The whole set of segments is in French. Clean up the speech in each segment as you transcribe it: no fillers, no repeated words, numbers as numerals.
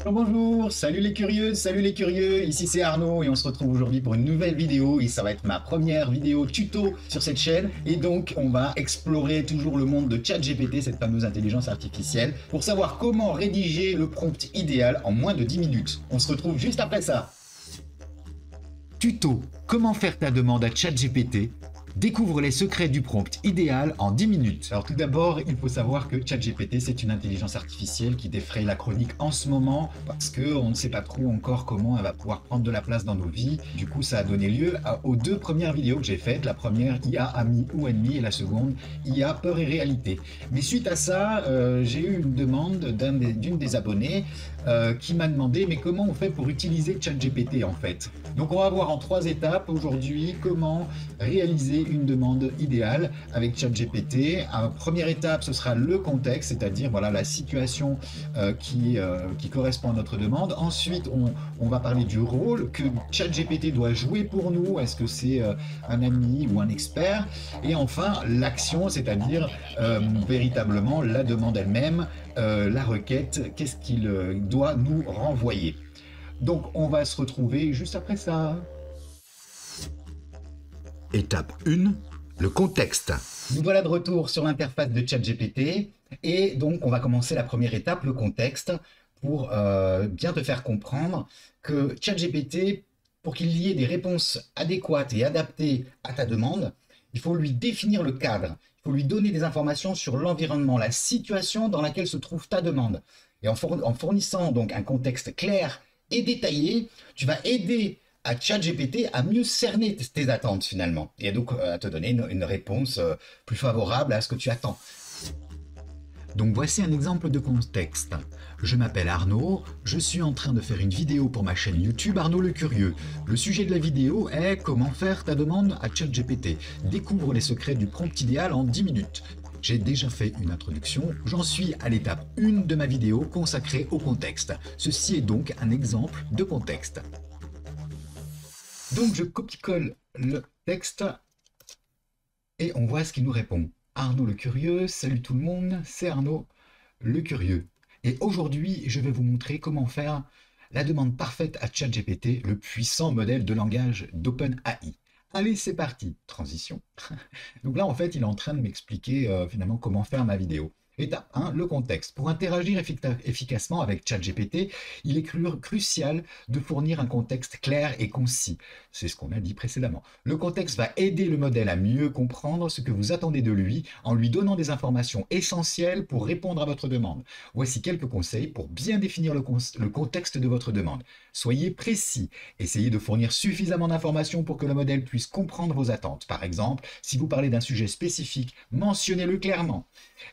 Bonjour, salut les curieux, ici c'est Arnaud et on se retrouve aujourd'hui pour une nouvelle vidéo et ça va être ma première vidéo tuto sur cette chaîne et donc on va explorer toujours le monde de ChatGPT, cette fameuse intelligence artificielle, pour savoir comment rédiger le prompt idéal en moins de 10 minutes. On se retrouve juste après ça. Tuto, comment faire ta demande à ChatGPT? Découvre les secrets du prompt idéal en 10 minutes. Alors tout d'abord, il faut savoir que ChatGPT, c'est une intelligence artificielle qui défraye la chronique en ce moment parce qu'on ne sait pas trop encore comment elle va pouvoir prendre de la place dans nos vies. Du coup, ça a donné lieu aux deux premières vidéos que j'ai faites. La première, IA ami ou ennemi, et la seconde, IA peur et réalité. Mais suite à ça, j'ai eu une demande d'une des abonnées qui m'a demandé mais comment on fait pour utiliser ChatGPT en fait. Donc on va voir en 3 étapes aujourd'hui comment réaliser une demande idéale avec ChatGPT. Première étape, ce sera le contexte, c'est-à-dire voilà, la situation qui correspond à notre demande. Ensuite, on va parler du rôle que ChatGPT doit jouer pour nous. Est-ce que c'est un ami ou un expert? Et enfin, l'action, c'est-à-dire véritablement la demande elle-même, la requête, qu'est-ce qu'il doit nous renvoyer. Donc, on va se retrouver juste après ça. Étape 1, le contexte. Nous voilà de retour sur l'interface de ChatGPT et donc on va commencer la première étape, le contexte, pour bien te faire comprendre que ChatGPT, pour qu'il y ait des réponses adéquates et adaptées à ta demande, il faut lui définir le cadre, il faut lui donner des informations sur l'environnement, la situation dans laquelle se trouve ta demande. Et en fournissant donc un contexte clair et détaillé, tu vas aider à ChatGPT à mieux cerner tes attentes finalement, et donc à te donner une réponse plus favorable à ce que tu attends. Donc voici un exemple de contexte. Je m'appelle Arnaud, je suis en train de faire une vidéo pour ma chaîne YouTube Arnaud le Curieux. Le sujet de la vidéo est comment faire ta demande à ChatGPT. Découvre les secrets du prompt idéal en 10 minutes. J'ai déjà fait une introduction, j'en suis à l'étape 1 de ma vidéo consacrée au contexte. Ceci est donc un exemple de contexte. Donc je copie-colle le texte et on voit ce qu'il nous répond. Arnaud le Curieux, salut tout le monde, c'est Arnaud le Curieux. Et aujourd'hui, je vais vous montrer comment faire la demande parfaite à ChatGPT, le puissant modèle de langage d'OpenAI. Allez, c'est parti, transition. Donc là, en fait, il est en train de m'expliquer finalement comment faire ma vidéo. Étape 1, le contexte. Pour interagir efficacement avec ChatGPT, il est crucial de fournir un contexte clair et concis. C'est ce qu'on a dit précédemment. Le contexte va aider le modèle à mieux comprendre ce que vous attendez de lui en lui donnant des informations essentielles pour répondre à votre demande. Voici quelques conseils pour bien définir le contexte de votre demande. Soyez précis. Essayez de fournir suffisamment d'informations pour que le modèle puisse comprendre vos attentes. Par exemple, si vous parlez d'un sujet spécifique, mentionnez-le clairement.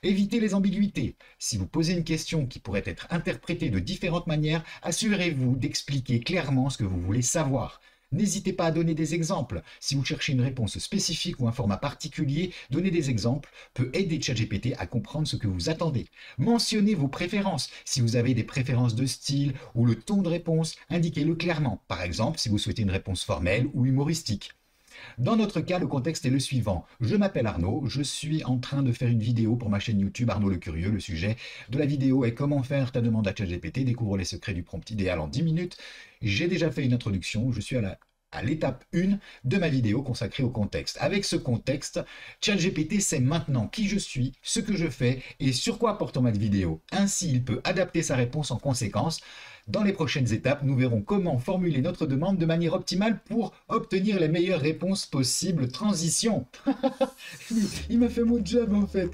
Évitez les ambiguïtés. Si vous posez une question qui pourrait être interprétée de différentes manières, assurez-vous d'expliquer clairement ce que vous voulez savoir. N'hésitez pas à donner des exemples. Si vous cherchez une réponse spécifique ou un format particulier, donner des exemples peut aider ChatGPT à comprendre ce que vous attendez. Mentionnez vos préférences. Si vous avez des préférences de style ou le ton de réponse, indiquez-le clairement. Par exemple, si vous souhaitez une réponse formelle ou humoristique. Dans notre cas, le contexte est le suivant. Je m'appelle Arnaud, je suis en train de faire une vidéo pour ma chaîne YouTube Arnaud le Curieux. Le sujet de la vidéo est comment faire ta demande à ChatGPT, découvre les secrets du prompt idéal en 10 minutes. J'ai déjà fait une introduction, je suis à l'étape 1 de ma vidéo consacrée au contexte. Avec ce contexte, ChatGPT sait maintenant qui je suis, ce que je fais et sur quoi porte ma vidéo. Ainsi, il peut adapter sa réponse en conséquence. Dans les prochaines étapes, nous verrons comment formuler notre demande de manière optimale pour obtenir les meilleures réponses possibles. Transition. Il m'a fait mon job en fait.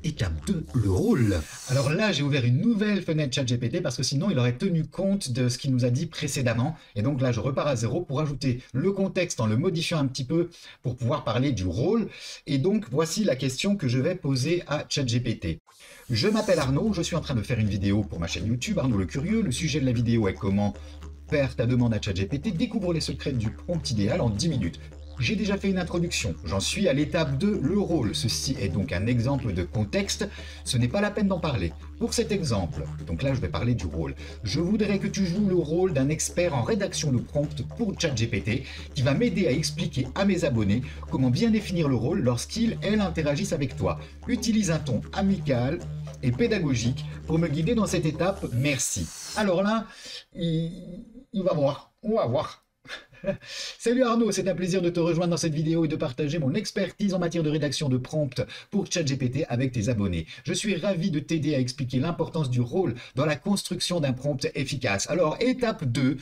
Étape 2, le rôle. Alors là, j'ai ouvert une nouvelle fenêtre ChatGPT parce que sinon, il aurait tenu compte de ce qu'il nous a dit précédemment. Et donc là, je repars à zéro pour ajouter le contexte en le modifiant un petit peu pour pouvoir parler du rôle. Et donc, voici la question que je vais poser à ChatGPT. Je m'appelle Arnaud, je suis en train de faire une vidéo pour ma chaîne YouTube Arnaud le Curieux. Le sujet de la vidéo est comment faire ta demande à ChatGPT, découvre les secrets du prompt idéal en 10 minutes. J'ai déjà fait une introduction, j'en suis à l'étape 2, le rôle. Ceci est donc un exemple de contexte, ce n'est pas la peine d'en parler. Pour cet exemple, donc là je vais parler du rôle. Je voudrais que tu joues le rôle d'un expert en rédaction de prompt pour ChatGPT qui va m'aider à expliquer à mes abonnés comment bien définir le rôle lorsqu'ils, elles interagissent avec toi. Utilise un ton amical et pédagogique pour me guider dans cette étape. Merci. Alors là, il va voir. On va voir. Salut Arnaud, c'est un plaisir de te rejoindre dans cette vidéo et de partager mon expertise en matière de rédaction de prompts pour ChatGPT avec tes abonnés. Je suis ravi de t'aider à expliquer l'importance du rôle dans la construction d'un prompt efficace. Alors, étape 2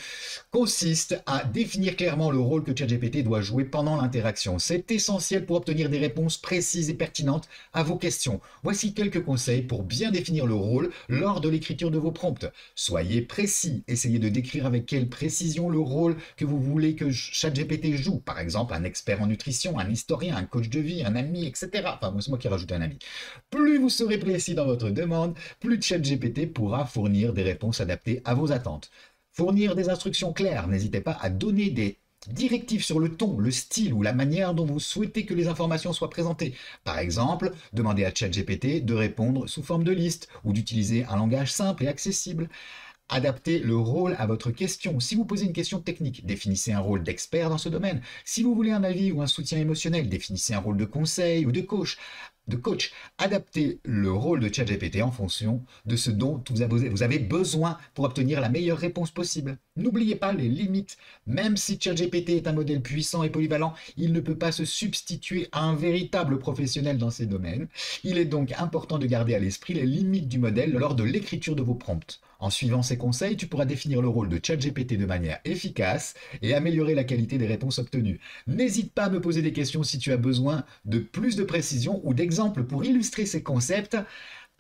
consiste à définir clairement le rôle que ChatGPT doit jouer pendant l'interaction. C'est essentiel pour obtenir des réponses précises et pertinentes à vos questions. Voici quelques conseils pour bien définir le rôle lors de l'écriture de vos prompts. Soyez précis, essayez de décrire avec quelle précision le rôle que vous voulez que ChatGPT joue, par exemple un expert en nutrition, un historien, un coach de vie, un ami, etc. Enfin, c'est moi qui rajoute un ami. Plus vous serez précis dans votre demande, plus ChatGPT pourra fournir des réponses adaptées à vos attentes. Fournir des instructions claires, n'hésitez pas à donner des directives sur le ton, le style ou la manière dont vous souhaitez que les informations soient présentées. Par exemple, demandez à ChatGPT de répondre sous forme de liste ou d'utiliser un langage simple et accessible. Adaptez le rôle à votre question. Si vous posez une question technique, définissez un rôle d'expert dans ce domaine. Si vous voulez un avis ou un soutien émotionnel, définissez un rôle de conseil ou de coach. Adaptez le rôle de ChatGPT en fonction de ce dont vous avez besoin pour obtenir la meilleure réponse possible. N'oubliez pas les limites. Même si ChatGPT est un modèle puissant et polyvalent, il ne peut pas se substituer à un véritable professionnel dans ces domaines. Il est donc important de garder à l'esprit les limites du modèle lors de l'écriture de vos prompts. En suivant ces conseils, tu pourras définir le rôle de ChatGPT de manière efficace et améliorer la qualité des réponses obtenues. N'hésite pas à me poser des questions si tu as besoin de plus de précision ou d'exemples pour illustrer ces concepts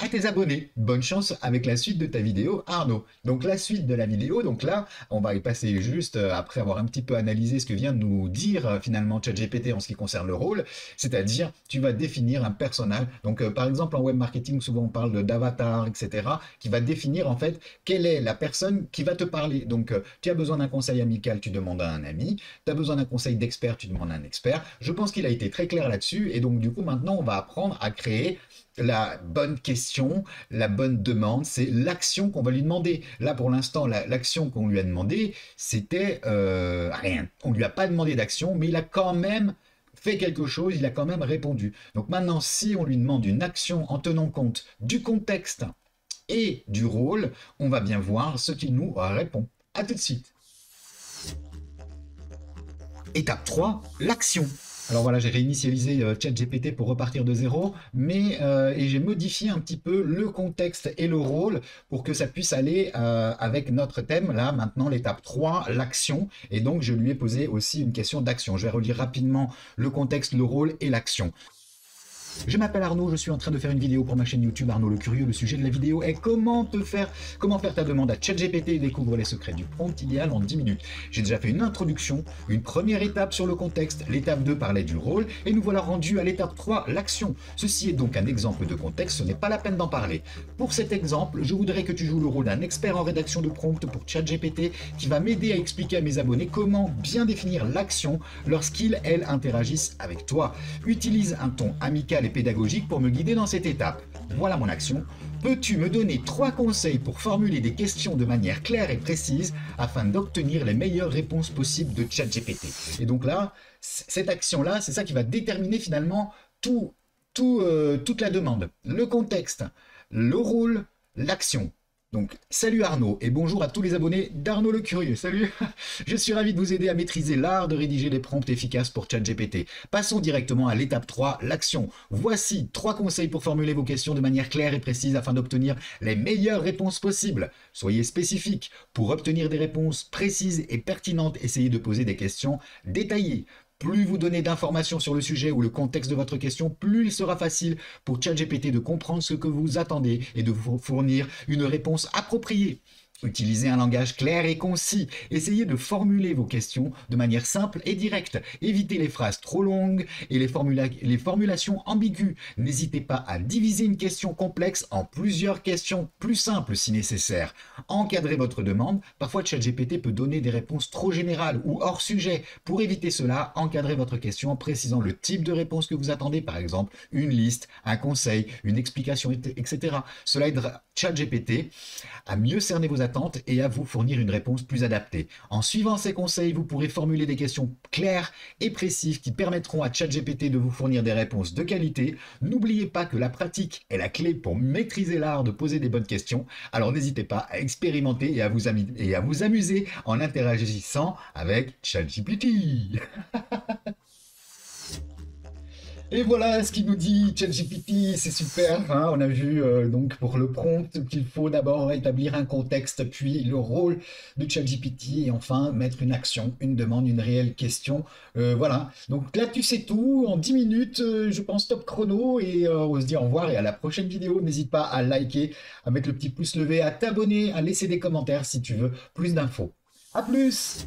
à tes abonnés. Bonne chance avec la suite de ta vidéo, Arnaud. Donc la suite de la vidéo, donc là, on va y passer juste après avoir un petit peu analysé ce que vient de nous dire finalement ChatGPT en ce qui concerne le rôle, c'est-à-dire tu vas définir un personnage. Donc par exemple en web marketing, souvent on parle d'avatar, etc., qui va définir en fait quelle est la personne qui va te parler. Donc tu as besoin d'un conseil amical, tu demandes à un ami, tu as besoin d'un conseil d'expert, tu demandes à un expert. Je pense qu'il a été très clair là-dessus et donc du coup maintenant on va apprendre à créer la bonne question, la bonne demande, c'est l'action qu'on va lui demander. Là, pour l'instant, l'action qu'on lui a demandé, c'était rien. On ne lui a pas demandé d'action, mais il a quand même fait quelque chose, il a quand même répondu. Donc maintenant, si on lui demande une action en tenant compte du contexte et du rôle, on va bien voir ce qu'il nous répond. À tout de suite. Étape 3, l'action. Alors voilà, j'ai réinitialisé ChatGPT pour repartir de zéro, mais et j'ai modifié un petit peu le contexte et le rôle pour que ça puisse aller avec notre thème, là maintenant l'étape 3, l'action, et donc je lui ai posé aussi une question d'action. Je vais relire rapidement le contexte, le rôle et l'action. Je m'appelle Arnaud, je suis en train de faire une vidéo pour ma chaîne YouTube Arnaud le Curieux. Le sujet de la vidéo est comment faire ta demande à ChatGPT et découvre les secrets du prompt idéal en 10 minutes. J'ai déjà fait une introduction, une première étape sur le contexte, l'étape 2 parlait du rôle, et nous voilà rendus à l'étape 3, l'action. Ceci est donc un exemple de contexte, ce n'est pas la peine d'en parler. Pour cet exemple, je voudrais que tu joues le rôle d'un expert en rédaction de prompt pour ChatGPT qui va m'aider à expliquer à mes abonnés comment bien définir l'action lorsqu'ils, elles, interagissent avec toi. Utilise un ton amical et pédagogique pour me guider dans cette étape. Voilà mon action. Peux-tu me donner 3 conseils pour formuler des questions de manière claire et précise afin d'obtenir les meilleures réponses possibles de ChatGPT? Et donc là, cette action-là, c'est ça qui va déterminer finalement toute la demande. Le contexte, le rôle, l'action. Donc, salut Arnaud et bonjour à tous les abonnés d'Arnaud le Curieux. Salut. Je suis ravi de vous aider à maîtriser l'art de rédiger des prompts efficaces pour ChatGPT. Passons directement à l'étape 3, l'action. Voici 3 conseils pour formuler vos questions de manière claire et précise afin d'obtenir les meilleures réponses possibles. Soyez spécifiques. Pour obtenir des réponses précises et pertinentes, essayez de poser des questions détaillées. Plus vous donnez d'informations sur le sujet ou le contexte de votre question, plus il sera facile pour ChatGPT de comprendre ce que vous attendez et de vous fournir une réponse appropriée. Utilisez un langage clair et concis. Essayez de formuler vos questions de manière simple et directe. Évitez les phrases trop longues et les formulations ambiguës. N'hésitez pas à diviser une question complexe en plusieurs questions plus simples si nécessaire. Encadrez votre demande. Parfois, ChatGPT peut donner des réponses trop générales ou hors sujet. Pour éviter cela, encadrez votre question en précisant le type de réponse que vous attendez, par exemple une liste, un conseil, une explication, etc. Cela aidera ChatGPT à mieux cerner vos attentes attentes et à vous fournir une réponse plus adaptée. En suivant ces conseils, vous pourrez formuler des questions claires et précises qui permettront à ChatGPT de vous fournir des réponses de qualité. N'oubliez pas que la pratique est la clé pour maîtriser l'art de poser des bonnes questions. Alors n'hésitez pas à expérimenter et à vous amuser en interagissant avec ChatGPT. Et voilà ce qu'il nous dit, ChatGPT, c'est super, hein. On a vu donc pour le prompt qu'il faut d'abord établir un contexte, puis le rôle de ChatGPT et enfin mettre une action, une demande, une réelle question. Voilà, donc là tu sais tout, en 10 minutes, je pense top chrono et on se dit au revoir et à la prochaine vidéo. N'hésite pas à liker, à mettre le petit pouce levé, à t'abonner, à laisser des commentaires si tu veux plus d'infos. A plus!